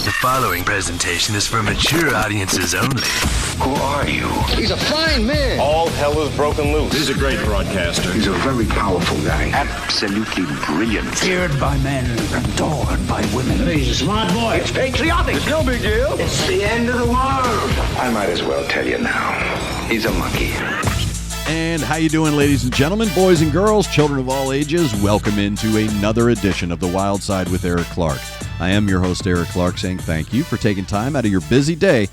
The following presentation is for mature audiences only. Who are you? He's a fine man. All hell is broken loose. He's a great broadcaster. He's a very powerful guy. Absolutely brilliant. Feared by men, adored by women. He's a smart boy. It's patriotic. It's no big deal. It's the end of the world. I might as well tell you now. He's a monkey. And how you doing, ladies and gentlemen, boys and girls, children of all ages? Welcome into another edition of The Wild Side with Eric Clark. I am your host, Eric Clark, saying thank you for taking time out of your busy day.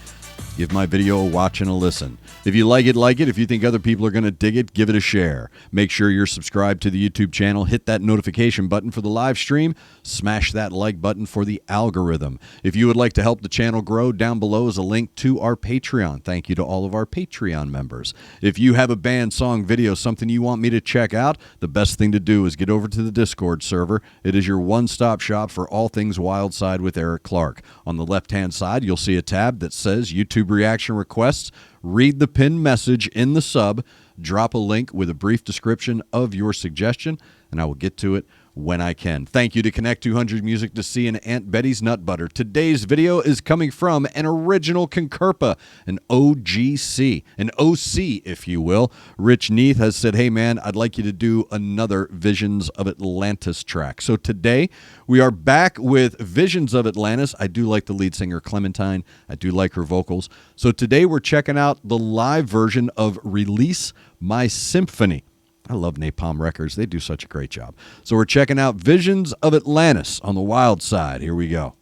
Give my video a watch and a listen. If you like it, like it. If you think other people are going to dig it, give it a share. Make sure you're subscribed to the YouTube channel. Hit that notification button for the live stream. Smash that like button for the algorithm. If you would like to help the channel grow, down below is a link to our Patreon. Thank you to all of our Patreon members. If you have a band, song, video, something you want me to check out, the best thing to do is get over to the Discord server. It is your one-stop shop for all things Wild Side with Eric Clark. On the left-hand side, you'll see a tab that says YouTube reaction requests. Read the pinned message in the sub, drop a link with a brief description of your suggestion, and I will get to it when I can. Thank you to Connect 200 Music to see and Aunt Betty's Nut Butter. Today's video is coming from an original CONCURPA, an OGC, an OC, if you will. Rich Neath has said, hey man, I'd like you to do another Visions of Atlantis track. So today we are back with Visions of Atlantis. I do like the lead singer Clementine. I do like her vocals. So today we're checking out the live version of Release My Symphony. I love Napalm Records. They do such a great job. So we're checking out Visions of Atlantis on the Wild Side. Here we go.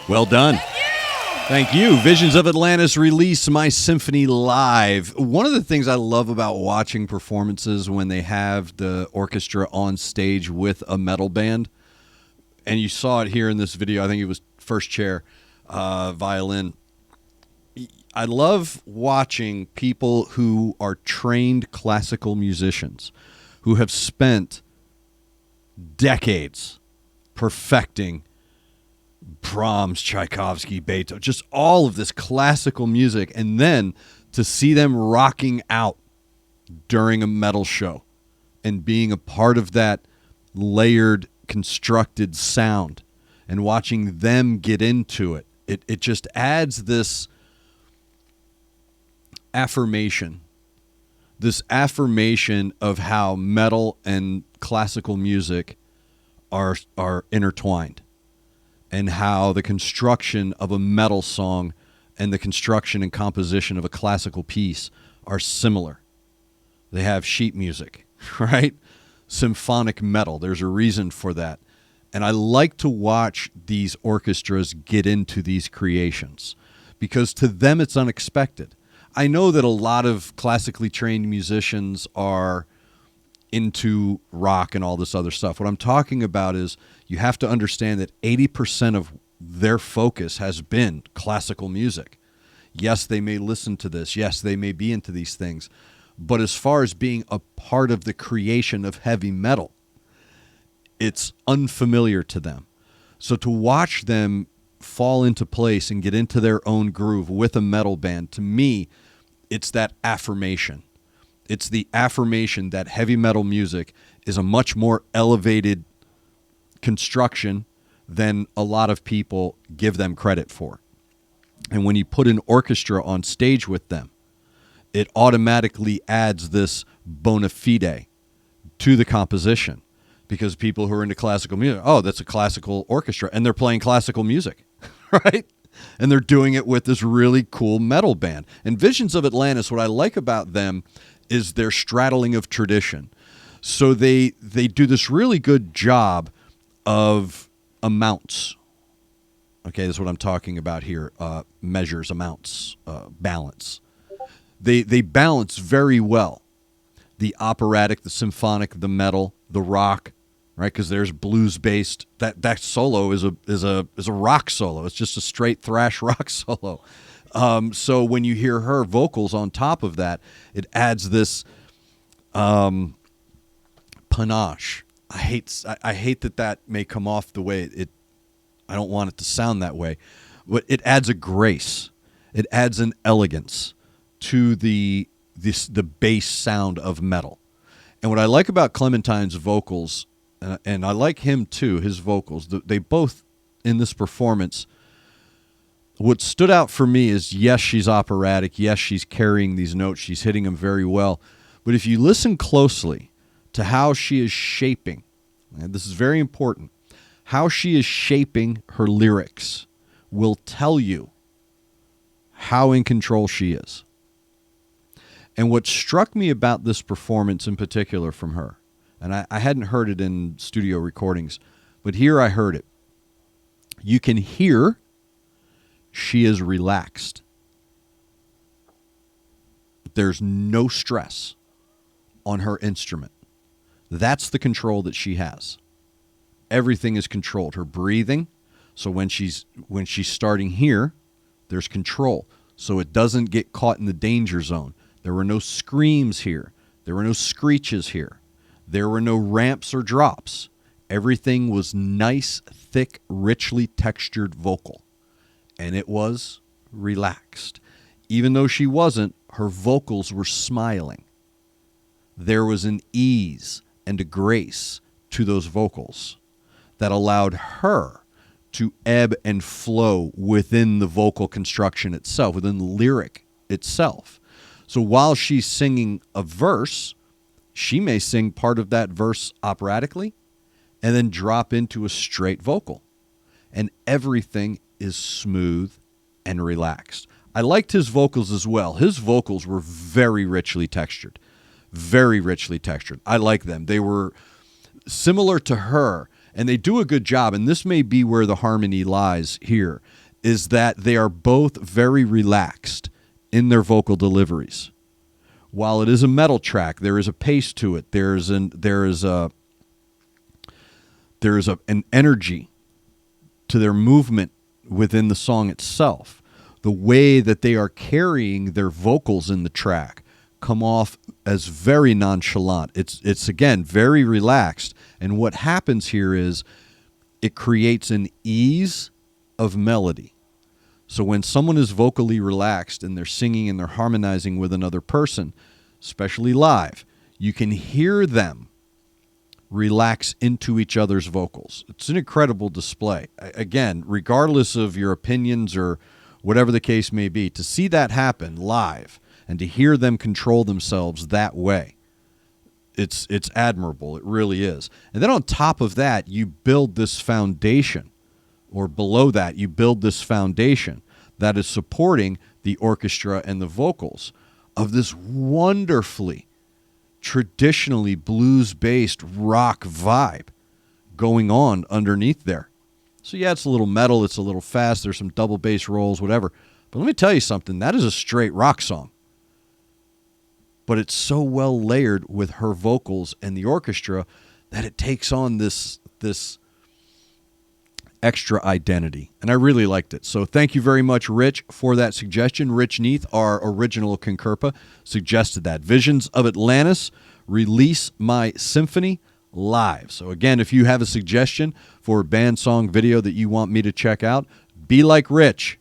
Well done. Thank you. Visions of Atlantis release My Symphony live. One of the things I love about watching performances when they have the orchestra on stage with a metal band, and you saw it here in this video, I think it was first chair, violin. I love watching people who are trained classical musicians who have spent decades perfecting Brahms, Tchaikovsky, Beethoven, just all of this classical music, and then to see them rocking out during a metal show and being a part of that layered, constructed sound and watching them get into it, it just adds this affirmation of how metal and classical music are intertwined, and how the construction of a metal song and the construction and composition of a classical piece are similar. They have sheet music, right? Symphonic metal. There's a reason for that. And I like to watch these orchestras get into these creations because to them it's unexpected. I know that a lot of classically trained musicians are into rock and all this other stuff. What I'm talking about is you have to understand that 80% of their focus has been classical music. Yes, they may listen to this. Yes, they may be into these things. But as far as being a part of the creation of heavy metal, it's unfamiliar to them. So to watch them fall into place and get into their own groove with a metal band, to me, it's that affirmation. It's the affirmation that heavy metal music is a much more elevated construction than a lot of people give them credit for. And when you put an orchestra on stage with them, it automatically adds this bona fide to the composition, because people who are into classical music, oh, that's a classical orchestra, and they're playing classical music, right? And they're doing it with this really cool metal band. And Visions of Atlantis, what I like about them is their straddling of tradition. So they do this really good job of amounts. Okay, that's what I'm talking about here. Measures, amounts, balance. They balance very well. The operatic, the symphonic, the metal, the rock, right? Because there's blues based. That solo is a rock solo. It's just a straight thrash rock solo. So when you hear her vocals on top of that, it adds this panache. I hate that may come off the way it. I don't want it to sound that way, but it adds a grace. It adds an elegance to the bass sound of metal. And what I like about Clementine's vocals, and I like him too, his vocals, they both in this performance. What stood out for me is, yes, she's operatic. Yes, she's carrying these notes. She's hitting them very well. But if you listen closely to how she is shaping, and this is very important, how she is shaping her lyrics will tell you how in control she is. And what struck me about this performance in particular from her, and I hadn't heard it in studio recordings, but here I heard it. You can hear she is relaxed. There's no stress on her instrument. That's the control that she has. Everything is controlled. Her breathing. So when she's starting here, there's control. So it doesn't get caught in the danger zone. There were no screams here. There were no screeches here. There were no ramps or drops. Everything was nice, thick, richly textured vocal. And it was relaxed. Even though she wasn't, her vocals were smiling. There was an ease and a grace to those vocals that allowed her to ebb and flow within the vocal construction itself, within the lyric itself. So while she's singing a verse, she may sing part of that verse operatically and then drop into a straight vocal. And everything is smooth and relaxed. I liked his vocals as well. His vocals were very richly textured. Very richly textured. I like them. They were similar to her, And they do a good job, and this may be where the harmony lies here, is that they are both very relaxed in their vocal deliveries. While it is a metal track, there is a pace to it. There is an energy to their movement within the song itself. The way that they are carrying their vocals in the track come off as very nonchalant. It's again very relaxed, and what happens here is it creates an ease of melody. So when someone is vocally relaxed and they're singing and they're harmonizing with another person, especially live, you can hear them relax into each other's vocals. It's an incredible display. Again, regardless of your opinions or whatever the case may be, to see that happen live and to hear them control themselves that way, it's admirable. It really is. And then on top of that, you build this foundation, or below that, you build this foundation that is supporting the orchestra and the vocals of this wonderfully traditionally blues-based rock vibe going on underneath there. So yeah, it's a little metal, it's a little fast, there's some double bass rolls, whatever. But let me tell you something, that is a straight rock song. But it's so well layered with her vocals and the orchestra that it takes on this extra identity. And I really liked it. So thank you very much, Rich, for that suggestion. Rich Neath, our original CONCURPA, suggested that. Visions of Atlantis, Release My Symphony live. So again, if you have a suggestion for a band song video that you want me to check out, be like Rich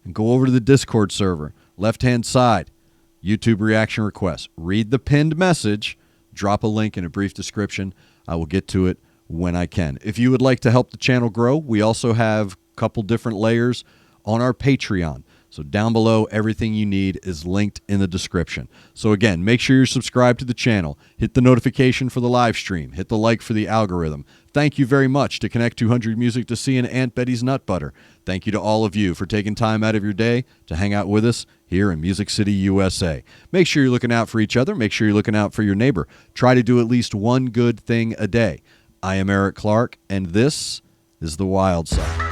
and go over to the Discord server, left-hand side, YouTube reaction requests. Read the pinned message, drop a link in a brief description. I will get to it when I can. If you would like to help the channel grow, we also have a couple different layers on our Patreon. So down below, everything you need is linked in the description. So again, make sure you're subscribed to the channel. Hit the notification for the live stream. Hit the like for the algorithm. Thank you very much to Connect 200 Music to see and Aunt Betty's Nut Butter. Thank you to all of you for taking time out of your day to hang out with us here in Music City, USA. Make sure you're looking out for each other. Make sure you're looking out for your neighbor. Try to do at least one good thing a day. I am Eric Clark, and this is The Wild Side.